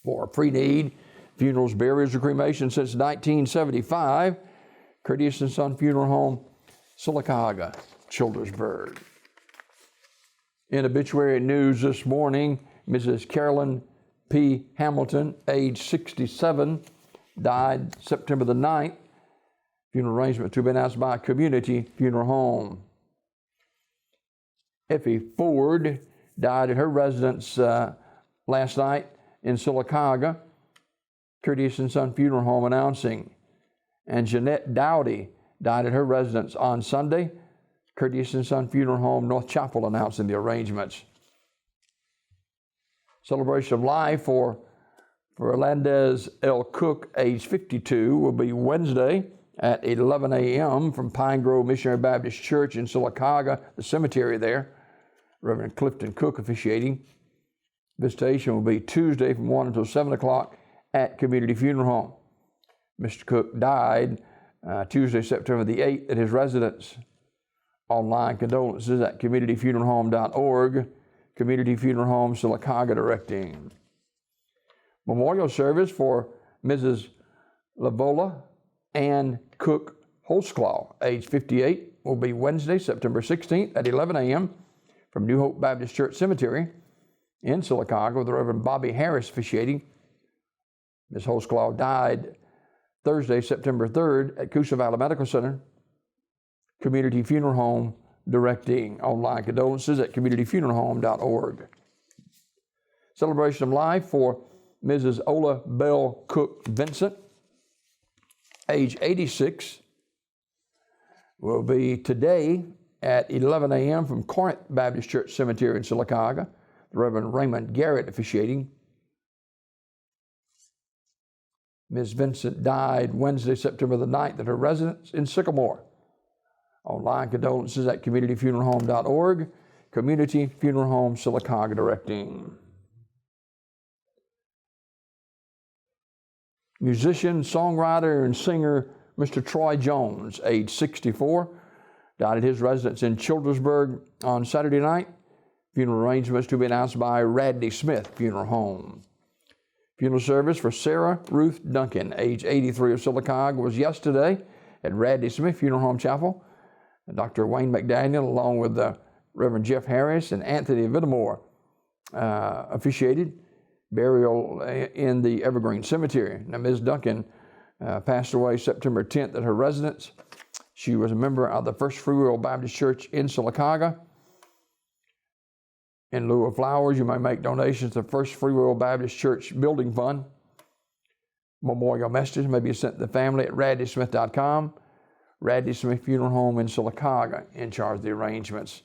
For pre-need funerals, burials, or cremation since 1975. Curtis and Son Funeral Home, Sylacauga, Childersburg. In obituary news this morning, Mrs. Carolyn P. Hamilton, age 67, died September the 9th. Funeral arrangement to be announced by Community Funeral Home. Effie Ford died at her residence last night in Sylacauga. Curtis and Son Funeral Home announcing. And Jeanette Dowdy died at her residence on Sunday. Curtis and Son Funeral Home, North Chapel, announcing the arrangements. Celebration of life for Hernandez L. Cook, age 52, will be Wednesday at 11 a.m. from Pine Grove Missionary Baptist Church in Sylacauga, the cemetery there. Reverend Clifton Cook officiating. Visitation will be Tuesday from 1 until 7 o'clock at Community Funeral Home. Mr. Cook died Tuesday, September the 8th at his residence. Online condolences at communityfuneralhome.org. Community Funeral Home, Sylacauga directing. Memorial service for Mrs. Lavola Ann Cook Holzclaw, age 58, will be Wednesday, September 16th at 11 a.m. from New Hope Baptist Church Cemetery in Sylacauga with the Reverend Bobby Harris officiating. Ms. Holzclaw died Thursday, September 3rd at Coosa Valley Medical Center. Community Funeral Home directing. Online condolences at communityfuneralhome.org. Celebration of life for Mrs. Ola Bell Cook Vincent, age 86, will be today at 11 a.m. from Corinth Baptist Church Cemetery in Sylacauga. The Reverend Raymond Garrett officiating. Ms. Vincent died Wednesday, September the 9th at her residence in Sycamore. Online condolences at communityfuneralhome.org. Community Funeral Home, Sylacauga directing. Musician, songwriter, and singer Mr. Troy Jones, age 64, died at his residence in Childersburg on Saturday night. Funeral arrangements to be announced by Radley Smith Funeral Home. Funeral service for Sarah Ruth Duncan, age 83 of Sylacauga, was yesterday at Radley Smith Funeral Home Chapel. And Dr. Wayne McDaniel, along with Reverend Jeff Harris and Anthony Vittemore, officiated. Burial in the Evergreen Cemetery. Now, Ms. Duncan passed away September 10th at her residence. She was a member of the First Free Will Baptist Church in Sylacauga. In lieu of flowers, you may make donations to the First Free Will Baptist Church Building Fund. Memorial messages may be sent to the family at radleysmith.com. Radley Smith Funeral Home in Sylacauga in charge of the arrangements.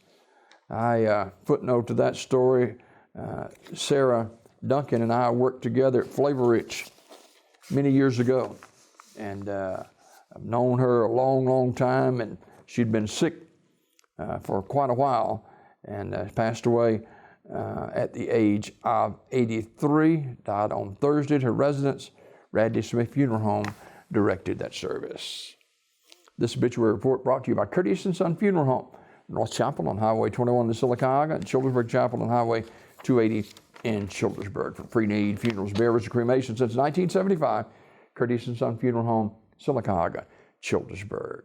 I footnote to that story, Sarah Duncan and I worked together at Flavor Rich many years ago, and I've known her a long, long time, and she'd been sick for quite a while and passed away at the age of 83, died on Thursday at her residence. Radley Smith Funeral Home directed that service. This obituary report brought to you by Curtis and Son Funeral Home, North Chapel on Highway 21 in Sylacauga, and Childersburg Chapel on Highway 280 in Childersburg. For pre-need funerals, burials, and cremation since 1975, Curtis and Son Funeral Home, Sylacauga, Childersburg.